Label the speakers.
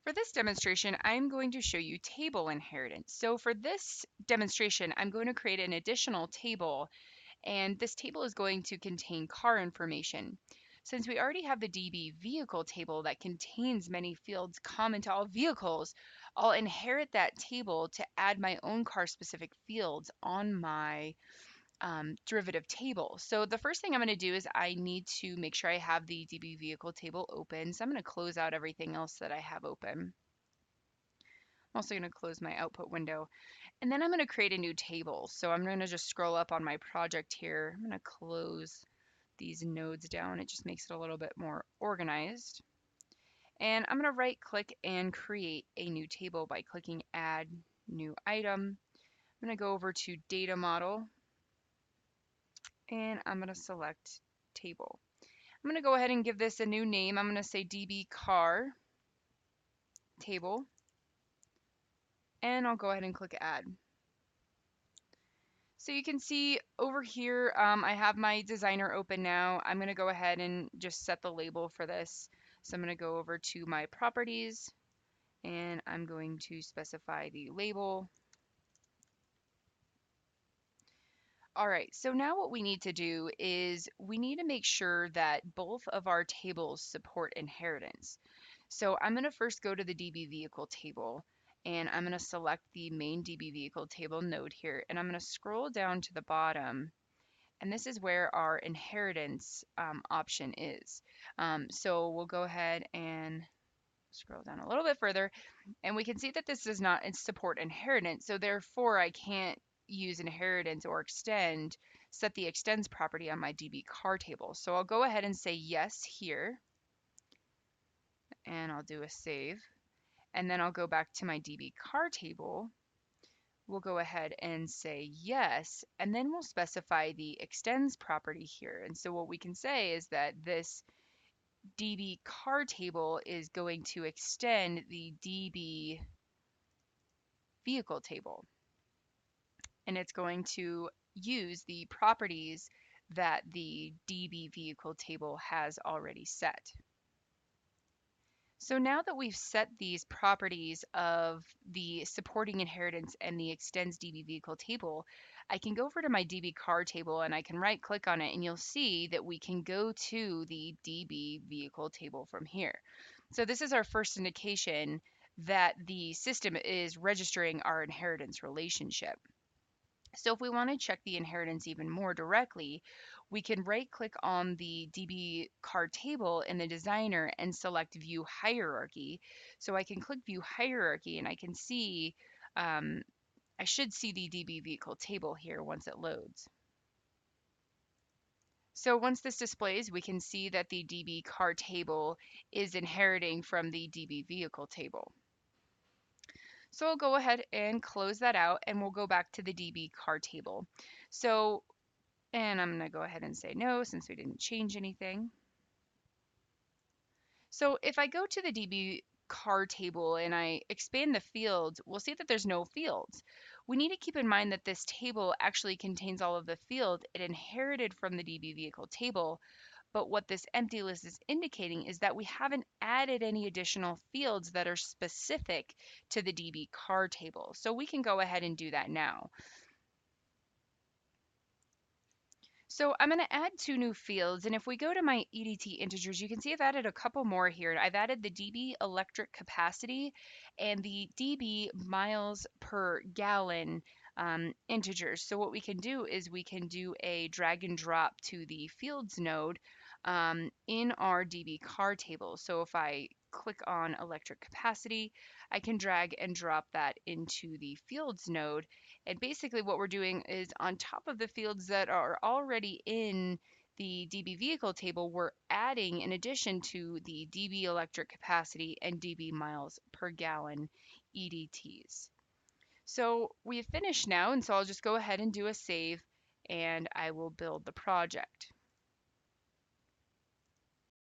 Speaker 1: For this demonstration, I'm going to show you table inheritance. So for this demonstration, I'm going to create an additional table, and this table is going to contain car information. Since we already have the DB vehicle table that contains many fields common to all vehicles, I'll inherit that table to add my own car specific fields on my derivative table. So the first thing I'm going to do is I need to make sure I have the DB vehicle table open. So I'm going to close out everything else that I have open. I'm also going to close my output window, and then I'm going to create a new table. So I'm going to just scroll up on my project here. I'm going to close these nodes down. It just makes it a little bit more organized. And I'm going to right click and create a new table by clicking add new item. I'm going to go over to data model, and I'm going to select table. I'm going to go ahead and give this a new name. I'm going to say DB car table, and I'll go ahead and click add. So you can see over here, I have my designer open now. I'm going to go ahead and just set the label for this. So I'm going to go over to my properties, and I'm going to specify the label. All right, so now what we need to do is we need to make sure that both of our tables support inheritance. So I'm going to first go to the DB vehicle table, and I'm going to select the main DB vehicle table node here, and I'm going to scroll down to the bottom, and this is where our inheritance option is. So we'll go ahead and scroll down a little bit further, and we can see that this does not support inheritance. So therefore, I can't use inheritance or set the extends property on my DB car table. So I'll go ahead and say yes here, and I'll do a save. And then I'll go back to my DB car table. We'll go ahead and say yes, and then we'll specify the extends property here. And so what we can say is that this DB car table is going to extend the DB vehicle table, and it's going to use the properties that the DB vehicle table has already set. So now that we've set these properties of the supporting inheritance and the extends DB vehicle table, I can go over to my DB car table and I can right click on it, and you'll see that we can go to the DB vehicle table from here. So this is our first indication that the system is registering our inheritance relationship. So if we want to check the inheritance even more directly, we can right click on the DB card table in the designer and select view hierarchy. So I can click view hierarchy, and I can see, I should see the DB vehicle table here once it loads. So once this displays, we can see that the DB card table is inheriting from the DB vehicle table. So I'll go ahead and close that out, and we'll go back to the DB car table. And I'm going to go ahead and say no since we didn't change anything. So if I go to the DB car table and I expand the fields, we'll see that there's no fields. We need to keep in mind that this table actually contains all of the fields it inherited from the DB vehicle table. But what this empty list is indicating is that we haven't added any additional fields that are specific to the DB car table. So we can go ahead and do that now. So I'm going to add two new fields, and if we go to my EDT integers, you can see I've added a couple more here. I've added the DB electric capacity and the DB miles per gallon integers. So what we can do is we can do a drag and drop to the fields node in our DB car table. So if I click on electric capacity, I can drag and drop that into the fields node. And basically what we're doing is on top of the fields that are already in the DB vehicle table, we're adding in addition to the DB electric capacity and DB miles per gallon EDTs. So we have finished now, and so I'll just go ahead and do a save, and I will build the project.